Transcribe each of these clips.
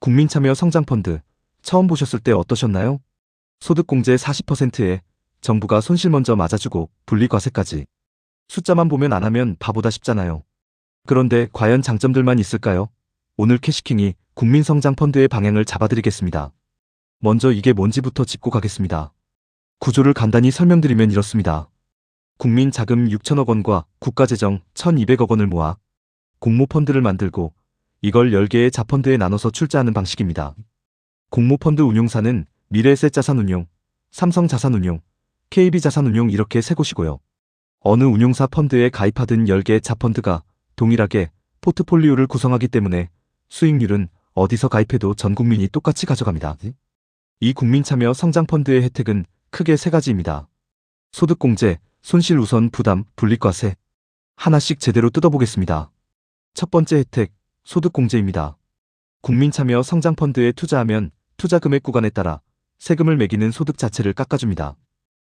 국민참여성장펀드 처음 보셨을 때 어떠셨나요? 소득공제 40%에 정부가 손실 먼저 맞아주고 분리과세까지. 숫자만 보면 안 하면 바보다 싶잖아요. 그런데 과연 장점들만 있을까요? 오늘 캐시킹이 국민성장펀드의 방향을 잡아드리겠습니다. 먼저 이게 뭔지부터 짚고 가겠습니다. 구조를 간단히 설명드리면 이렇습니다. 국민자금 6천억 원과 국가재정 1,200억 원을 모아 공모펀드를 만들고 이걸 10개의 자펀드에 나눠서 출자하는 방식입니다. 공모펀드 운용사는 미래에셋자산운용, 삼성자산운용, KB자산운용 이렇게 세 곳이고요. 어느 운용사 펀드에 가입하든 10개 자펀드가 동일하게 포트폴리오를 구성하기 때문에 수익률은 어디서 가입해도 전 국민이 똑같이 가져갑니다. 이 국민참여 성장펀드의 혜택은 크게 세 가지입니다. 소득공제, 손실우선 부담, 분리과세. 하나씩 제대로 뜯어보겠습니다. 첫 번째 혜택, 소득공제입니다. 국민참여 성장펀드에 투자하면 투자금액 구간에 따라 세금을 매기는 소득 자체를 깎아줍니다.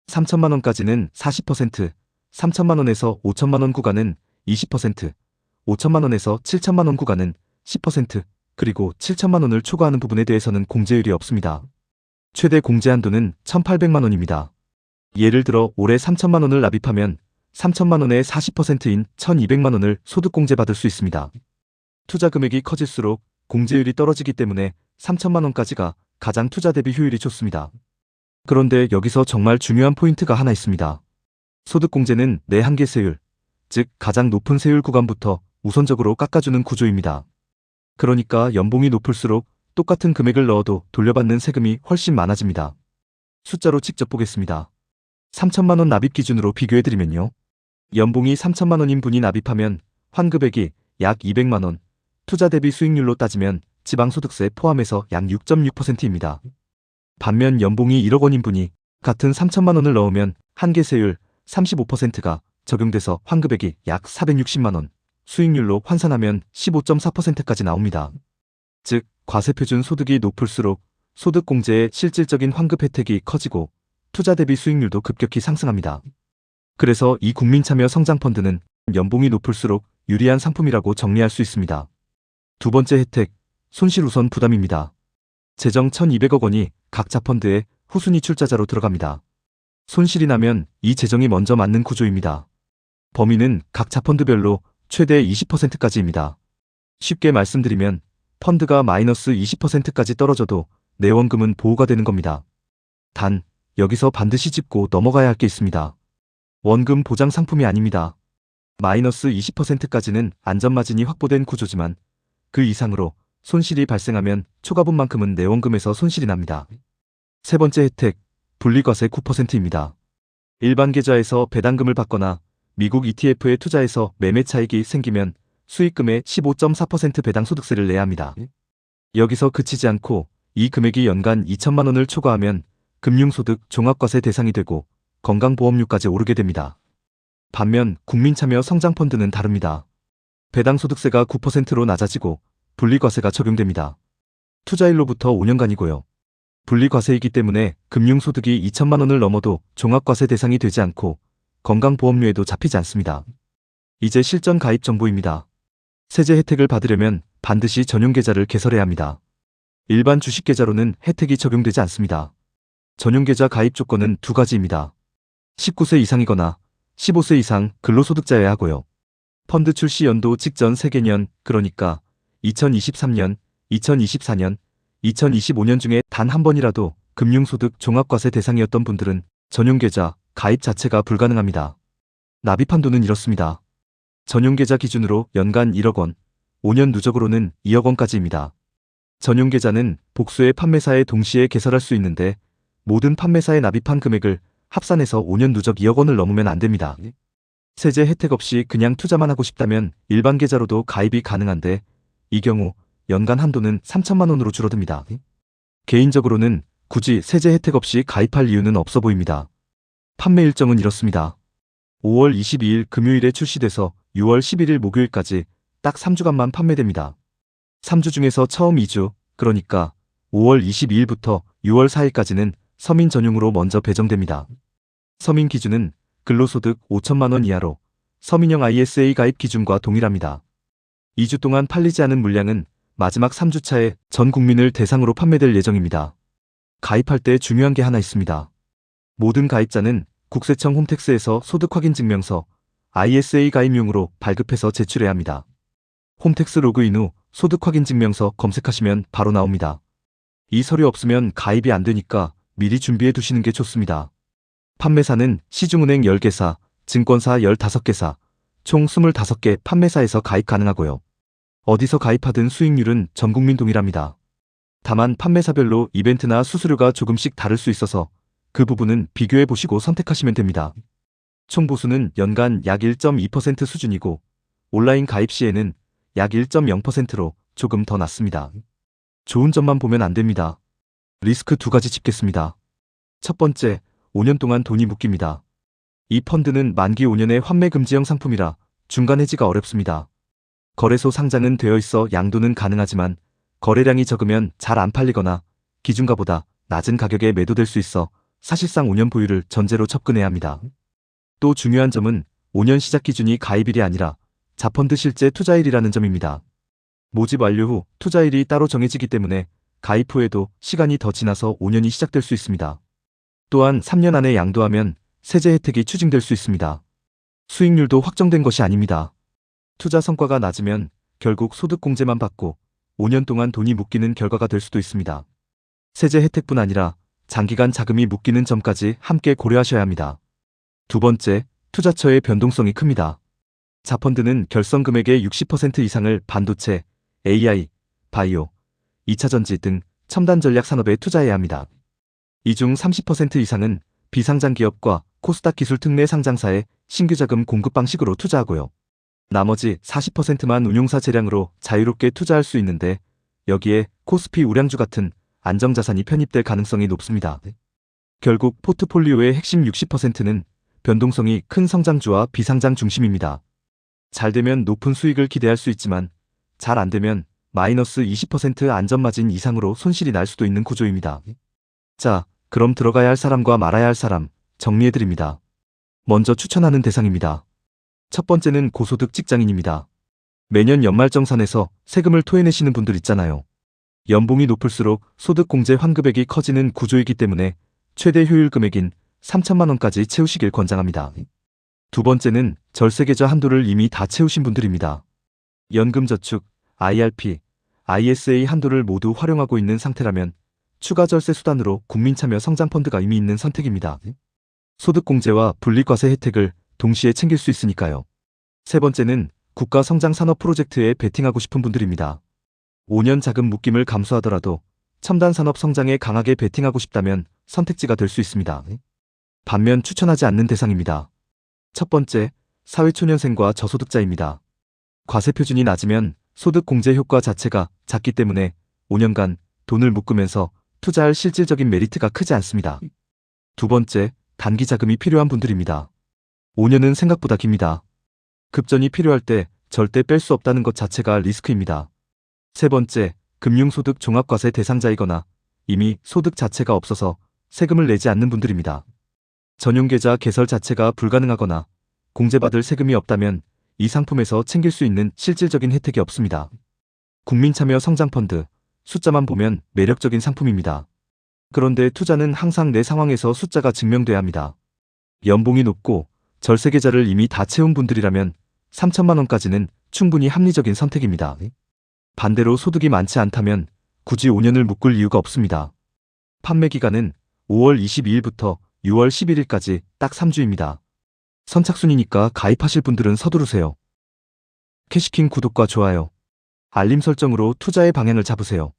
3천만 원까지는 40%, 3천만 원에서 5천만 원 구간은 20%, 5천만 원에서 7천만 원 구간은 10%, 그리고 7천만 원을 초과하는 부분에 대해서는 공제율이 없습니다. 최대 공제 한도는 1,800만 원입니다. 예를 들어 올해 3천만 원을 납입하면 3천만 원의 40%인 1,200만 원을 소득공제 받을 수 있습니다. 투자 금액이 커질수록 공제율이 떨어지기 때문에 3천만 원까지가 가장 투자 대비 효율이 좋습니다. 그런데 여기서 정말 중요한 포인트가 하나 있습니다. 소득공제는 내 한계 세율, 즉 가장 높은 세율 구간부터 우선적으로 깎아주는 구조입니다. 그러니까 연봉이 높을수록 똑같은 금액을 넣어도 돌려받는 세금이 훨씬 많아집니다. 숫자로 직접 보겠습니다. 3천만 원 납입 기준으로 비교해드리면요. 연봉이 3천만 원인 분이 납입하면 환급액이 약 200만 원, 투자 대비 수익률로 따지면 지방소득세 포함해서 약 6.6%입니다. 반면 연봉이 1억 원인 분이 같은 3천만 원을 넣으면 한계세율 35%가 적용돼서 환급액이 약 460만 원, 수익률로 환산하면 15.4%까지 나옵니다. 즉, 과세표준 소득이 높을수록 소득공제의 실질적인 환급 혜택이 커지고 투자 대비 수익률도 급격히 상승합니다. 그래서 이 국민참여 성장펀드는 연봉이 높을수록 유리한 상품이라고 정리할 수 있습니다. 두 번째 혜택, 손실우선 부담입니다. 재정 1,200억 원이 각 자펀드에 후순위 출자자로 들어갑니다. 손실이 나면 이 재정이 먼저 맞는 구조입니다. 범위는 각 자펀드별로 최대 20%까지입니다. 쉽게 말씀드리면 펀드가 마이너스 20%까지 떨어져도 내원금은 보호가 되는 겁니다. 단, 여기서 반드시 짚고 넘어가야 할 게 있습니다. 원금 보장 상품이 아닙니다. 마이너스 20%까지는 안전마진이 확보된 구조지만 그 이상으로 손실이 발생하면 초과분만큼은 내원금에서 손실이 납니다. 세 번째 혜택, 분리과세 9%입니다. 일반 계좌에서 배당금을 받거나 미국 ETF에 투자해서 매매 차익이 생기면 수익금의 15.4% 배당소득세를 내야 합니다. 여기서 그치지 않고 이 금액이 연간 2천만 원을 초과하면 금융소득 종합과세 대상이 되고 건강보험료까지 오르게 됩니다. 반면 국민참여 성장펀드는 다릅니다. 배당소득세가 9%로 낮아지고 분리과세가 적용됩니다. 투자일로부터 5년간이고요. 분리과세이기 때문에 금융소득이 2천만 원을 넘어도 종합과세 대상이 되지 않고 건강보험료에도 잡히지 않습니다. 이제 실전 가입 정보입니다. 세제 혜택을 받으려면 반드시 전용계좌를 개설해야 합니다. 일반 주식계좌로는 혜택이 적용되지 않습니다. 전용계좌 가입 조건은 두 가지입니다. 19세 이상이거나 15세 이상 근로소득자여야 하고요. 펀드 출시 연도 직전 세개년, 그러니까 2023년, 2024년, 2025년 중에 단 한 번이라도 금융소득 종합과세 대상이었던 분들은 전용계좌 가입 자체가 불가능합니다. 납입 한도는 이렇습니다. 전용계좌 기준으로 연간 1억 원, 5년 누적으로는 2억 원까지입니다. 전용계좌는 복수의 판매사에 동시에 개설할 수 있는데 모든 판매사에 납입한 금액을 합산해서 5년 누적 2억 원을 넘으면 안 됩니다. 세제 혜택 없이 그냥 투자만 하고 싶다면 일반 계좌로도 가입이 가능한데 이 경우 연간 한도는 3천만 원으로 줄어듭니다. 개인적으로는 굳이 세제 혜택 없이 가입할 이유는 없어 보입니다. 판매 일정은 이렇습니다. 5월 22일 금요일에 출시돼서 6월 11일 목요일까지 딱 3주간만 판매됩니다. 3주 중에서 처음 2주, 그러니까 5월 22일부터 6월 4일까지는 서민 전용으로 먼저 배정됩니다. 서민 기준은 근로소득 5천만 원 이하로 서민형 ISA 가입 기준과 동일합니다. 2주 동안 팔리지 않은 물량은 마지막 3주차에 전 국민을 대상으로 판매될 예정입니다. 가입할 때 중요한 게 하나 있습니다. 모든 가입자는 국세청 홈택스에서 소득확인증명서 ISA 가입용으로 발급해서 제출해야 합니다. 홈택스 로그인 후 소득확인증명서 검색하시면 바로 나옵니다. 이 서류 없으면 가입이 안 되니까 미리 준비해 두시는 게 좋습니다. 판매사는 시중은행 10개사, 증권사 15개사, 총 25개 판매사에서 가입 가능하고요. 어디서 가입하든 수익률은 전국민 동일합니다. 다만 판매사별로 이벤트나 수수료가 조금씩 다를 수 있어서 그 부분은 비교해 보시고 선택하시면 됩니다. 총 보수는 연간 약 1.2% 수준이고 온라인 가입 시에는 약 1.0%로 조금 더 낮습니다. 좋은 점만 보면 안 됩니다. 리스크 2가지 짚겠습니다. 첫 번째, 5년 동안 돈이 묶입니다. 이 펀드는 만기 5년의 환매 금지형 상품이라 중간 해지가 어렵습니다. 거래소 상장은 되어 있어 양도는 가능하지만 거래량이 적으면 잘 안 팔리거나 기준가보다 낮은 가격에 매도될 수 있어 사실상 5년 보유를 전제로 접근해야 합니다. 또 중요한 점은 5년 시작 기준이 가입일이 아니라 자펀드 실제 투자일이라는 점입니다. 모집 완료 후 투자일이 따로 정해지기 때문에 가입 후에도 시간이 더 지나서 5년이 시작될 수 있습니다. 또한 3년 안에 양도하면 세제 혜택이 추징될 수 있습니다. 수익률도 확정된 것이 아닙니다. 투자 성과가 낮으면 결국 소득공제만 받고 5년 동안 돈이 묶이는 결과가 될 수도 있습니다. 세제 혜택뿐 아니라 장기간 자금이 묶이는 점까지 함께 고려하셔야 합니다. 두 번째, 투자처의 변동성이 큽니다. 자펀드는 결성 금액의 60% 이상을 반도체, AI, 바이오, 2차전지 등 첨단 전략 산업에 투자해야 합니다. 이 중 30% 이상은 비상장 기업과 코스닥 기술 특례 상장사의 신규 자금 공급 방식으로 투자하고요. 나머지 40%만 운용사 재량으로 자유롭게 투자할 수 있는데 여기에 코스피 우량주 같은 안정자산이 편입될 가능성이 높습니다. 결국 포트폴리오의 핵심 60%는 변동성이 큰 성장주와 비상장 중심입니다. 잘 되면 높은 수익을 기대할 수 있지만 잘 안 되면 마이너스 20% 안전마진 이상으로 손실이 날 수도 있는 구조입니다. 자, 그럼 들어가야 할 사람과 말아야 할 사람 정리해드립니다. 먼저 추천하는 대상입니다. 첫 번째는 고소득 직장인입니다. 매년 연말정산에서 세금을 토해내시는 분들 있잖아요. 연봉이 높을수록 소득공제 환급액이 커지는 구조이기 때문에 최대 효율 금액인 3천만 원까지 채우시길 권장합니다. 두 번째는 절세계좌 한도를 이미 다 채우신 분들입니다. 연금저축, IRP, ISA 한도를 모두 활용하고 있는 상태라면 추가 절세 수단으로 국민참여 성장펀드가 이미 있는 선택입니다. 소득공제와 분리과세 혜택을 동시에 챙길 수 있으니까요. 세 번째는 국가성장산업 프로젝트에 베팅하고 싶은 분들입니다. 5년 자금 묶임을 감수하더라도 첨단산업 성장에 강하게 베팅하고 싶다면 선택지가 될 수 있습니다. 반면 추천하지 않는 대상입니다. 첫 번째, 사회초년생과 저소득자입니다. 과세 표준이 낮으면 소득 공제 효과 자체가 작기 때문에 5년간 돈을 묶으면서 투자할 실질적인 메리트가 크지 않습니다. 두 번째, 단기 자금이 필요한 분들입니다. 5년은 생각보다 깁니다. 급전이 필요할 때 절대 뺄 수 없다는 것 자체가 리스크입니다. 세 번째, 금융소득 종합과세 대상자이거나 이미 소득 자체가 없어서 세금을 내지 않는 분들입니다. 전용계좌 개설 자체가 불가능하거나 공제받을 세금이 없다면 이 상품에서 챙길 수 있는 실질적인 혜택이 없습니다. 국민참여 성장펀드, 숫자만 보면 매력적인 상품입니다. 그런데 투자는 항상 내 상황에서 숫자가 증명돼야 합니다. 연봉이 높고 절세계좌를 이미 다 채운 분들이라면 3천만 원까지는 충분히 합리적인 선택입니다. 반대로 소득이 많지 않다면 굳이 5년을 묶을 이유가 없습니다. 판매 기간은 5월 22일부터 6월 11일까지 딱 3주입니다. 선착순이니까 가입하실 분들은 서두르세요. 캐시킹 구독과 좋아요, 알림 설정으로 투자의 방향을 잡으세요.